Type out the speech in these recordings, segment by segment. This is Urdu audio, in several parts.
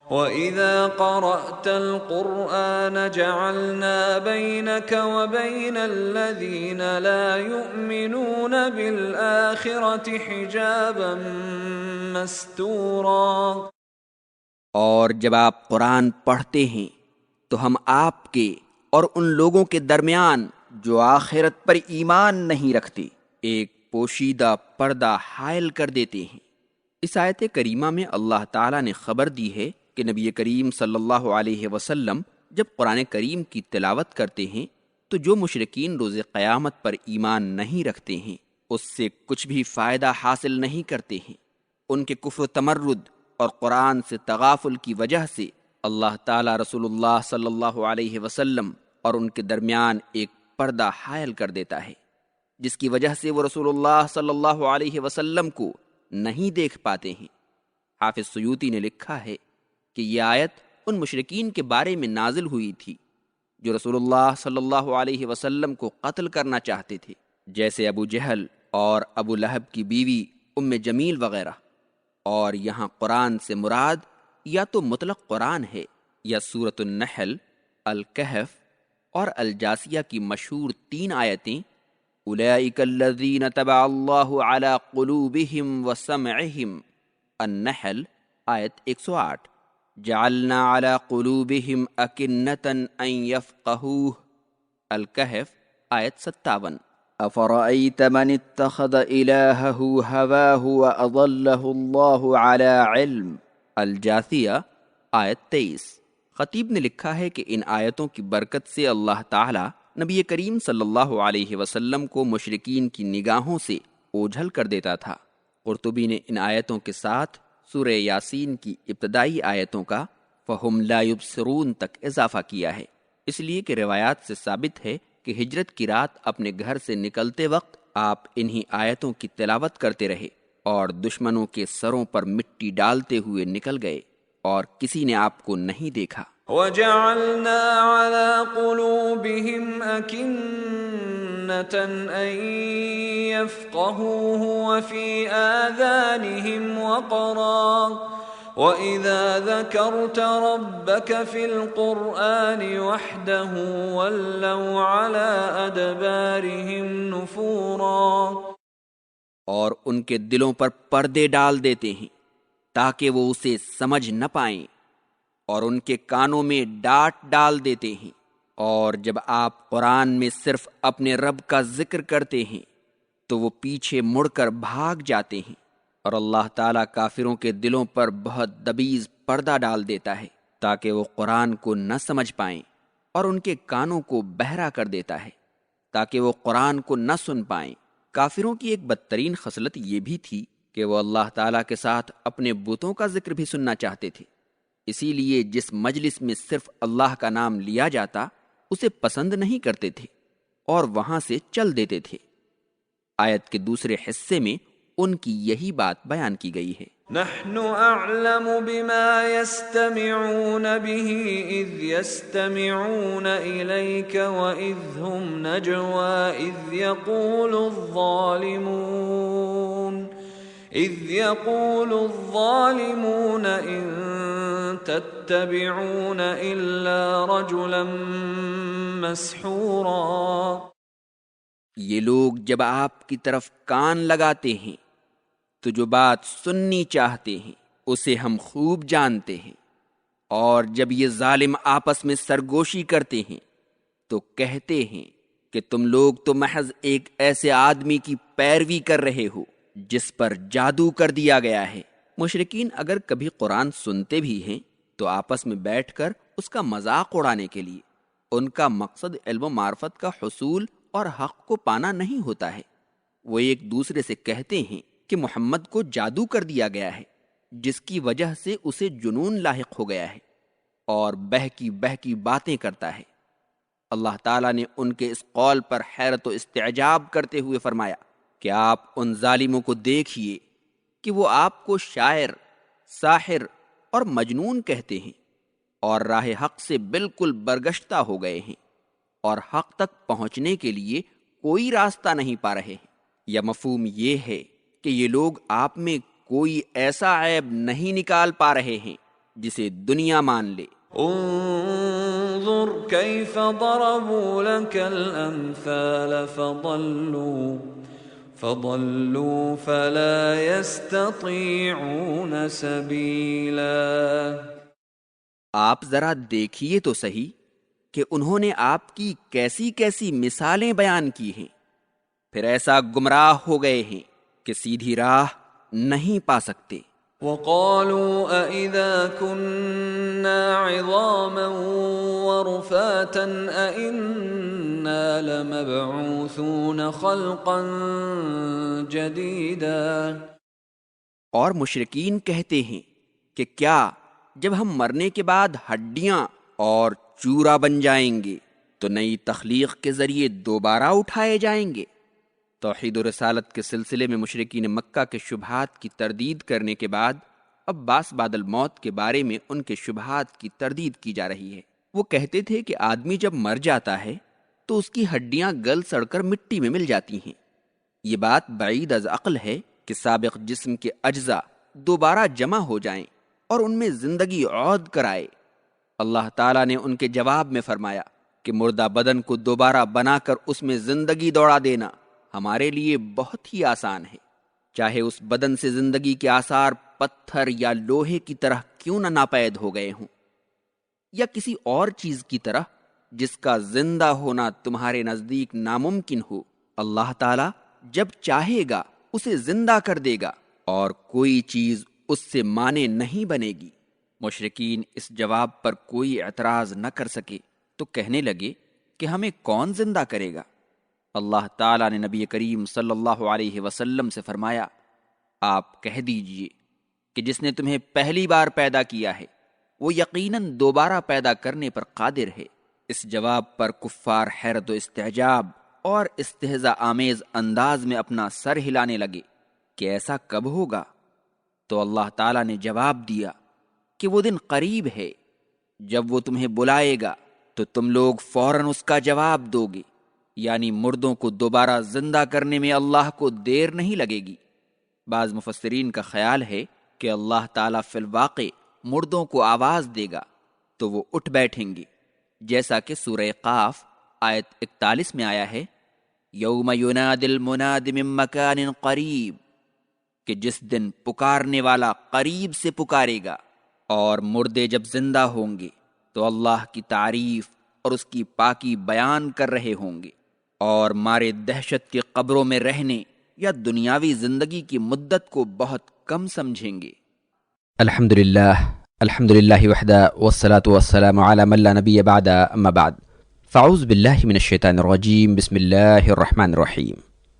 وَإِذَا قَرَأْتَ الْقُرْآنَ جَعَلْنَا بَيْنَكَ وَبَيْنَ الَّذِينَ لَا يُؤْمِنُونَ بِالْآخِرَةِ حِجَابًا مَسْتُورًا۔ اور جب آپ قرآن پڑھتے ہیں تو ہم آپ کے اور ان لوگوں کے درمیان جو آخرت پر ایمان نہیں رکھتے ایک پوشیدہ پردہ حائل کر دیتے ہیں۔ اس آیت کریمہ میں اللہ تعالیٰ نے خبر دی ہے کہ نبی کریم صلی اللہ علیہ وسلم جب قرآن کریم کی تلاوت کرتے ہیں تو جو مشرکین روز قیامت پر ایمان نہیں رکھتے ہیں اس سے کچھ بھی فائدہ حاصل نہیں کرتے ہیں۔ ان کے کفر و تمرد اور قرآن سے تغافل کی وجہ سے اللہ تعالیٰ رسول اللہ صلی اللہ علیہ وسلم اور ان کے درمیان ایک پردہ حائل کر دیتا ہے، جس کی وجہ سے وہ رسول اللہ صلی اللہ علیہ وسلم کو نہیں دیکھ پاتے ہیں۔ حافظ سیوطی نے لکھا ہے کہ یہ آیت ان مشرکین کے بارے میں نازل ہوئی تھی جو رسول اللہ صلی اللہ علیہ وسلم کو قتل کرنا چاہتے تھے، جیسے ابو جہل اور ابو لہب کی بیوی ام جمیل وغیرہ۔ اور یہاں قرآن سے مراد یا تو مطلق قرآن ہے یا سورۃ النحل، الکہف اور الجاسیہ کی مشہور 3 آیتیں اولئک الذین طبع اللہ علی قلوبہم وسمعہم، النحل آیت 108، جعلنا علی قلوبہم اکنۃ ان یفقہوہ، الکہف آیت 57۔ افرأیت من اتخذ الہہ ہواہ واضلہ اللہ علی علم، الجاثیہ آیت 23۔ خطیب نے لکھا ہے کہ ان آیتوں کی برکت سے اللہ تعالی نبی کریم صلی اللہ علیہ وسلم کو مشرکین کی نگاہوں سے اوجھل کر دیتا تھا۔ قرطبی نے ان آیتوں کے ساتھ سورہ یاسین کی ابتدائی آیتوں کا فہم لا یبصرون تک اضافہ کیا ہے، اس لیے کہ روایات سے ثابت ہے کہ ہجرت کی رات اپنے گھر سے نکلتے وقت آپ انہی آیتوں کی تلاوت کرتے رہے اور دشمنوں کے سروں پر مٹی ڈالتے ہوئے نکل گئے اور کسی نے آپ کو نہیں دیکھا۔ وَجَعَلْنَا عَلَىٰ قُلُوبِهِمْ أَكِنَّةً أَن يَفْقَهُوهُ وَفِي آذَانِهِمْ وَقْرًا وَإِذَا ذَكَرْتَ رَبَّكَ فِي الْقُرْآنِ وَحْدَهُ وَلَّوْا عَلَىٰ أَدْبَارِهِمْ نُفُورًا۔ اور ان کے دلوں پر پردے ڈال دیتے ہیں تاکہ وہ اسے سمجھ نہ پائیں، اور ان کے کانوں میں ڈانٹ ڈال دیتے ہیں، اور جب آپ قرآن میں صرف اپنے رب کا ذکر کرتے ہیں تو وہ پیچھے مڑ کر بھاگ جاتے ہیں۔ اور اللہ تعالیٰ کافروں کے دلوں پر بہت دبیز پردہ ڈال دیتا ہے تاکہ وہ قرآن کو نہ سمجھ پائیں، اور ان کے کانوں کو بہرا کر دیتا ہے تاکہ وہ قرآن کو نہ سن پائیں۔ کافروں کی ایک بدترین خصلت یہ بھی تھی کہ وہ اللہ تعالیٰ کے ساتھ اپنے بتوں کا ذکر بھی سننا چاہتے تھے، اسی لیے جس مجلس میں صرف اللہ کا نام لیا جاتا اسے پسند نہیں کرتے تھے اور وہاں سے چل دیتے تھے۔ آیت کے دوسرے حصے میں ان کی یہی بات بیان کی گئی ہے۔ نحن اعلم بما يستمعون به اذ يستمعون اليك واذ هم نجوى اذ يقول الظالمون ان تتبعون الا رجلا مسحورا۔ یہ لوگ جب آپ کی طرف کان لگاتے ہیں تو جو بات سننی چاہتے ہیں اسے ہم خوب جانتے ہیں، اور جب یہ ظالم آپس میں سرگوشی کرتے ہیں تو کہتے ہیں کہ تم لوگ تو محض ایک ایسے آدمی کی پیروی کر رہے ہو جس پر جادو کر دیا گیا ہے۔ مشرکین اگر کبھی قرآن سنتے بھی ہیں تو آپس میں بیٹھ کر اس کا مذاق اڑانے کے لیے، ان کا مقصد علم و معرفت کا حصول اور حق کو پانا نہیں ہوتا ہے۔ وہ ایک دوسرے سے کہتے ہیں کہ محمد کو جادو کر دیا گیا ہے جس کی وجہ سے اسے جنون لاحق ہو گیا ہے اور بہکی باتیں کرتا ہے۔ اللہ تعالیٰ نے ان کے اس قول پر حیرت و استعجاب کرتے ہوئے فرمایا کہ آپ ان ظالموں کو دیکھیے کہ وہ آپ کو شاعر، ساحر اور مجنون کہتے ہیں اور راہ حق سے بالکل برگشتہ ہو گئے ہیں اور حق تک پہنچنے کے لیے کوئی راستہ نہیں پا رہے ہیں۔ یا مفہوم یہ ہے کہ یہ لوگ آپ میں کوئی ایسا عیب نہیں نکال پا رہے ہیں جسے دنیا مان لے۔ انظر كيف ضربوا لك الأمثال فضلوا فلا يستطيعون سبيلا۔ آپ ذرا دیکھیے تو صحیح کہ انہوں نے آپ کی کیسی کیسی مثالیں بیان کی ہیں، پھر ایسا گمراہ ہو گئے ہیں کہ سیدھی راہ نہیں پا سکتے۔ وقالوا أإذا كنا عظاما ورفاتا أإنا لمبعوثون خلقا جديدا۔ اور مشرکین کہتے ہیں کہ کیا جب ہم مرنے کے بعد ہڈیاں اور چورا بن جائیں گے تو نئی تخلیق کے ذریعے دوبارہ اٹھائے جائیں گے؟ توحید و رسالت کے سلسلے میں مشرکین مکہ کے شبہات کی تردید کرنے کے بعد اب باس بعد الموت کے بارے میں ان کے شبہات کی تردید کی جا رہی ہے۔ وہ کہتے تھے کہ آدمی جب مر جاتا ہے تو اس کی ہڈیاں گل سڑ کر مٹی میں مل جاتی ہیں۔ یہ بات بعید از عقل ہے کہ سابق جسم کے اجزاء دوبارہ جمع ہو جائیں اور ان میں زندگی عود کرائے۔ اللہ تعالیٰ نے ان کے جواب میں فرمایا کہ مردہ بدن کو دوبارہ بنا کر اس میں زندگی دوڑا دینا ہمارے لیے بہت ہی آسان ہے، چاہے اس بدن سے زندگی کے آثار پتھر یا لوہے کی طرح کیوں نہ ناپید ہو گئے ہوں، یا کسی اور چیز کی طرح جس کا زندہ ہونا تمہارے نزدیک ناممکن ہو۔ اللہ تعالیٰ جب چاہے گا اسے زندہ کر دے گا اور کوئی چیز اس سے مانے نہیں بنے گی۔ مشرکین اس جواب پر کوئی اعتراض نہ کر سکے تو کہنے لگے کہ ہمیں کون زندہ کرے گا؟ اللہ تعالیٰ نے نبی کریم صلی اللہ علیہ وسلم سے فرمایا، آپ کہہ دیجئے کہ جس نے تمہیں پہلی بار پیدا کیا ہے وہ یقیناً دوبارہ پیدا کرنے پر قادر ہے۔ اس جواب پر کفار حیرت و استعجاب اور استہزاء آمیز انداز میں اپنا سر ہلانے لگے کہ ایسا کب ہوگا؟ تو اللہ تعالیٰ نے جواب دیا کہ وہ دن قریب ہے، جب وہ تمہیں بلائے گا تو تم لوگ فوراً اس کا جواب دو گے، یعنی مردوں کو دوبارہ زندہ کرنے میں اللہ کو دیر نہیں لگے گی۔ بعض مفسرین کا خیال ہے کہ اللہ تعالیٰ فی الواقع مردوں کو آواز دے گا تو وہ اٹھ بیٹھیں گے، جیسا کہ سورہ قاف آیت 41 میں آیا ہے، یوم ینادی المناد من مکان قریب، کہ جس دن پکارنے والا قریب سے پکارے گا۔ اور مردے جب زندہ ہوں گے تو اللہ کی تعریف اور اس کی پاکی بیان کر رہے ہوں گے، اور مارے دہشت کے قبروں میں رہنے یا دنیاوی زندگی کی مدت کو بہت کم سمجھیں گے۔ الحمدللہ وحدہ والصلاة والسلام علی من لا نبی بعد اما بعد فاعوذ باللہ من الشیطان الرجیم بسم اللہ الرحمن الرحیم۔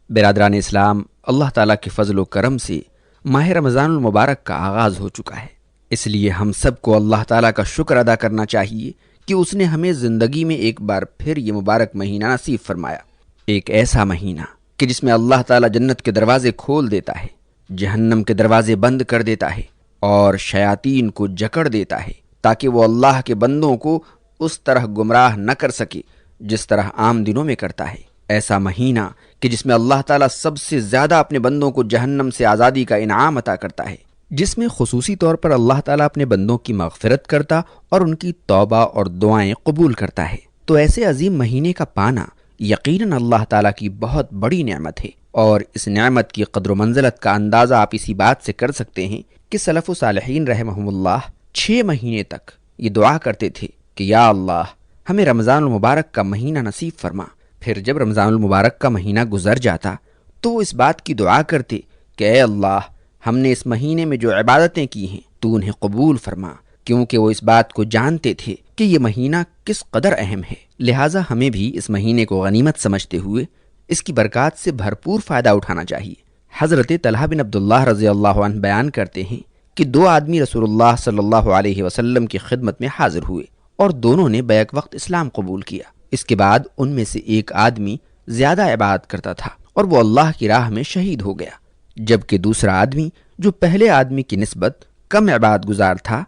برادران اسلام، اللہ تعالیٰ کے فضل و کرم سے ماہ رمضان المبارک کا آغاز ہو چکا ہے، اس لیے ہم سب کو اللہ تعالیٰ کا شکر ادا کرنا چاہیے کہ اس نے ہمیں زندگی میں ایک بار پھر یہ مبارک مہینہ نصیب فرمایا، ایک ایسا مہینہ کہ جس میں اللہ تعالیٰ جنت کے دروازے کھول دیتا ہے، جہنم کے دروازے بند کر دیتا ہے اور شیاطین کو جکڑ دیتا ہے تاکہ وہ اللہ کے بندوں کو اس طرح گمراہ نہ کر سکے جس طرح عام دنوں میں کرتا ہے۔ ایسا مہینہ کہ جس میں اللہ تعالیٰ سب سے زیادہ اپنے بندوں کو جہنم سے آزادی کا انعام عطا کرتا ہے، جس میں خصوصی طور پر اللہ تعالیٰ اپنے بندوں کی مغفرت کرتا اور ان کی توبہ اور دعائیں قبول کرتا ہے۔ تو ایسے عظیم مہینے کا پانا یقیناً اللہ تعالیٰ کی بہت بڑی نعمت ہے، اور اس نعمت کی قدر و منزلت کا اندازہ آپ اسی بات سے کر سکتے ہیں کہ سلف و صالحین رحمہم اللہ 6 مہینے تک یہ دعا کرتے تھے کہ یا اللہ ہمیں رمضان المبارک کا مہینہ نصیب فرما۔ پھر جب رمضان المبارک کا مہینہ گزر جاتا تو وہ اس بات کی دعا کرتے کہ اے اللہ ہم نے اس مہینے میں جو عبادتیں کی ہیں تو انہیں قبول فرما، کیونکہ وہ اس بات کو جانتے تھے کہ یہ مہینہ کس قدر اہم ہے۔ لہٰذا ہمیں بھی اس مہینے کو غنیمت سمجھتے ہوئے اس کی برکات سے بھرپور فائدہ اٹھانا چاہیے۔ حضرت طلحہ بن عبداللہ رضی اللہ عنہ بیان کرتے ہیں کہ 2 آدمی رسول اللہ صلی اللہ علیہ وسلم کی خدمت میں حاضر ہوئے اور دونوں نے بیک وقت اسلام قبول کیا۔ اس کے بعد ان میں سے ایک آدمی زیادہ عبادت کرتا تھا اور وہ اللہ کی راہ میں شہید ہو گیا، جبکہ دوسرا آدمی جو پہلے آدمی کی نسبت کم عبادت گزار تھا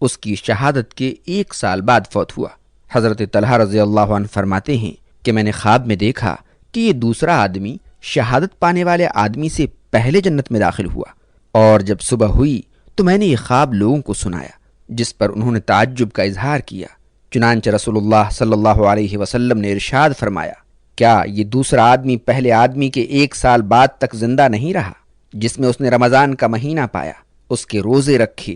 اس کی شہادت کے 1 سال بعد فوت ہوا۔ حضرت طلحہ رضی اللہ عنہ فرماتے ہیں کہ میں نے خواب میں دیکھا کہ یہ دوسرا آدمی شہادت پانے والے آدمی سے پہلے جنت میں داخل ہوا، اور جب صبح ہوئی تو میں نے یہ خواب لوگوں کو سنایا جس پر انہوں نے تعجب کا اظہار کیا۔ چنانچہ رسول اللہ صلی اللہ علیہ وسلم نے ارشاد فرمایا، کیا یہ دوسرا آدمی پہلے آدمی کے 1 سال بعد تک زندہ نہیں رہا، جس میں اس نے رمضان کا مہینہ پایا، اس کے روزے رکھے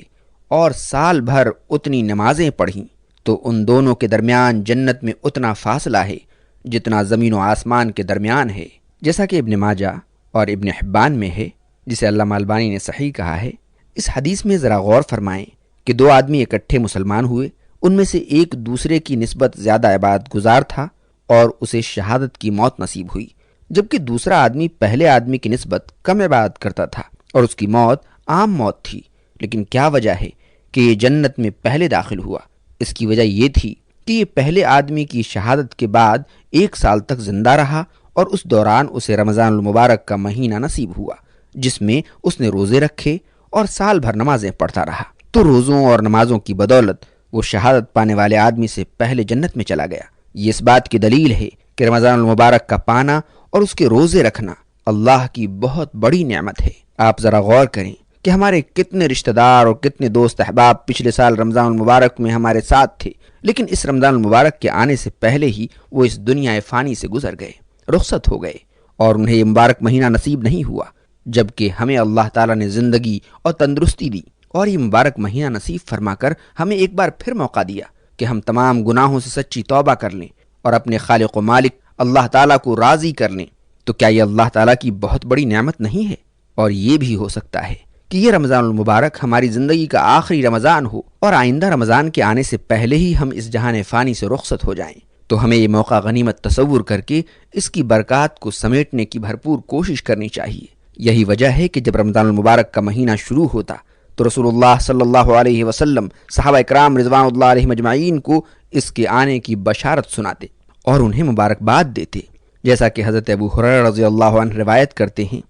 اور سال بھر اتنی نمازیں پڑھیں، تو ان دونوں کے درمیان جنت میں اتنا فاصلہ ہے جتنا زمین و آسمان کے درمیان ہے، جیسا کہ ابن ماجہ اور ابن حبان میں ہے، جسے علامہ البانی نے صحیح کہا ہے۔ اس حدیث میں ذرا غور فرمائیں کہ 2 آدمی اکٹھے مسلمان ہوئے، ان میں سے ایک دوسرے کی نسبت زیادہ عبادت گزار تھا اور اسے شہادت کی موت نصیب ہوئی، جبکہ دوسرا آدمی پہلے آدمی کی نسبت کم عبادت کرتا تھا اور اس کی موت عام موت تھی۔ لیکن کیا وجہ ہے کہ یہ جنت میں پہلے داخل ہوا؟ اس کی وجہ یہ تھی کہ یہ پہلے آدمی کی شہادت کے بعد 1 سال تک زندہ رہا اور اس دوران اسے رمضان المبارک کا مہینہ نصیب ہوا، جس میں اس نے روزے رکھے اور سال بھر نمازیں پڑھتا رہا، تو روزوں اور نمازوں کی بدولت وہ شہادت پانے والے آدمی سے پہلے جنت میں چلا گیا۔ یہ اس بات کی دلیل ہے کہ رمضان المبارک کا پانا اور اس کے روزے رکھنا اللہ کی بہت بڑی نعمت ہے۔ آپ ذرا غور کریں کہ ہمارے کتنے رشتہ دار اور کتنے دوست احباب پچھلے سال رمضان المبارک میں ہمارے ساتھ تھے، لیکن اس رمضان المبارک کے آنے سے پہلے ہی وہ اس دنیا فانی سے گزر گئے، رخصت ہو گئے، اور انہیں یہ مبارک مہینہ نصیب نہیں ہوا، جبکہ ہمیں اللہ تعالیٰ نے زندگی اور تندرستی دی اور یہ مبارک مہینہ نصیب فرما کر ہمیں ایک بار پھر موقع دیا کہ ہم تمام گناہوں سے سچی توبہ کر لیں اور اپنے خالق و مالک اللہ تعالیٰ کو راضی کر لیں۔ تو کیا یہ اللہ تعالیٰ کی بہت بڑی نعمت نہیں ہے؟ اور یہ بھی ہو سکتا ہے کہ یہ رمضان المبارک ہماری زندگی کا آخری رمضان ہو اور آئندہ رمضان کے آنے سے پہلے ہی ہم اس جہان فانی سے رخصت ہو جائیں، تو ہمیں یہ موقع غنیمت تصور کر کے اس کی برکات کو سمیٹنے کی بھرپور کوشش کرنی چاہیے۔ یہی وجہ ہے کہ جب رمضان المبارک کا مہینہ شروع ہوتا تو رسول اللہ صلی اللہ علیہ وسلم صحابہ اکرام رضوان اللہ علیہم اجمعین کو اس کے آنے کی بشارت سناتے اور انہیں مبارکباد دیتے، جیسا کہ حضرت ابو ہریرہ رضی اللہ عنہ روایت کرتے ہیں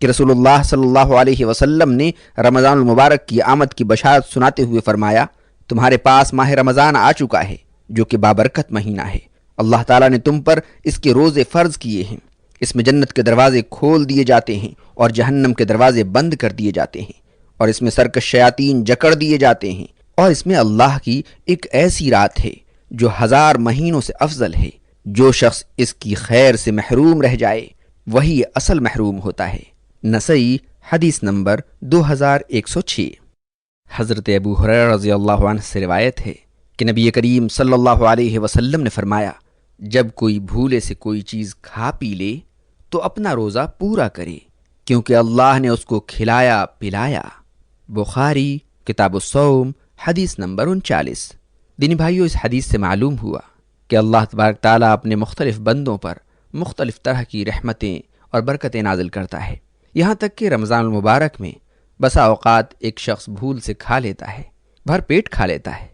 کہ رسول اللہ صلی اللہ علیہ وسلم نے رمضان المبارک کی آمد کی بشارت سناتے ہوئے فرمایا، تمہارے پاس ماہ رمضان آ چکا ہے جو کہ بابرکت مہینہ ہے۔ اللہ تعالیٰ نے تم پر اس کے روزے فرض کیے ہیں، اس میں جنت کے دروازے کھول دیے جاتے ہیں اور جہنم کے دروازے بند کر دیے جاتے ہیں، اور اس میں سرکش شیاطین جکڑ دیے جاتے ہیں، اور اس میں اللہ کی ایک ایسی رات ہے جو 1000 مہینوں سے افضل ہے۔ جو شخص اس کی خیر سے محروم رہ جائے وہی اصل محروم ہوتا ہے۔ نسائی حدیث نمبر 2106۔ حضرت ابو ہریرہ رضی اللہ عنہ سے روایت ہے کہ نبی کریم صلی اللہ علیہ وسلم نے فرمایا، جب کوئی بھولے سے کوئی چیز کھا پی لے تو اپنا روزہ پورا کرے، کیونکہ اللہ نے اس کو کھلایا پلایا۔ بخاری کتاب الصوم حدیث نمبر 39۔ دینی بھائیو، اس حدیث سے معلوم ہوا کہ اللہ تبارک تعالیٰ اپنے مختلف بندوں پر مختلف طرح کی رحمتیں اور برکتیں نازل کرتا ہے، یہاں تک کہ رمضان المبارک میں بسا اوقات ایک شخص بھول سے کھا لیتا ہے، بھر پیٹ کھا لیتا ہے،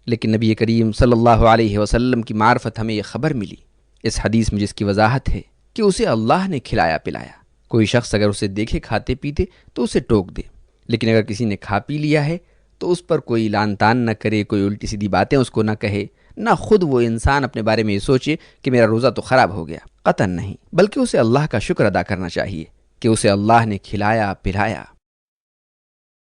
لیکن نبی کریم صلی اللہ علیہ وسلم کی معرفت ہمیں یہ خبر ملی اس حدیث میں، جس کی وضاحت ہے کہ اسے اللہ نے کھلایا پلایا۔ کوئی شخص اگر اسے دیکھے کھاتے پیتے تو اسے ٹوک دے، لیکن اگر کسی نے کھا پی لیا ہے تو اس پر کوئی لان تان نہ کرے، کوئی الٹی سیدھی باتیں اس کو نہ کہے، نہ خود وہ انسان اپنے بارے میں یہ سوچے کہ میرا روزہ تو خراب ہو گیا، قطعاً نہیں، بلکہ اسے اللہ کا شکر ادا کرنا چاہیے کہ اسے اللہ نے کھلایا پلایا۔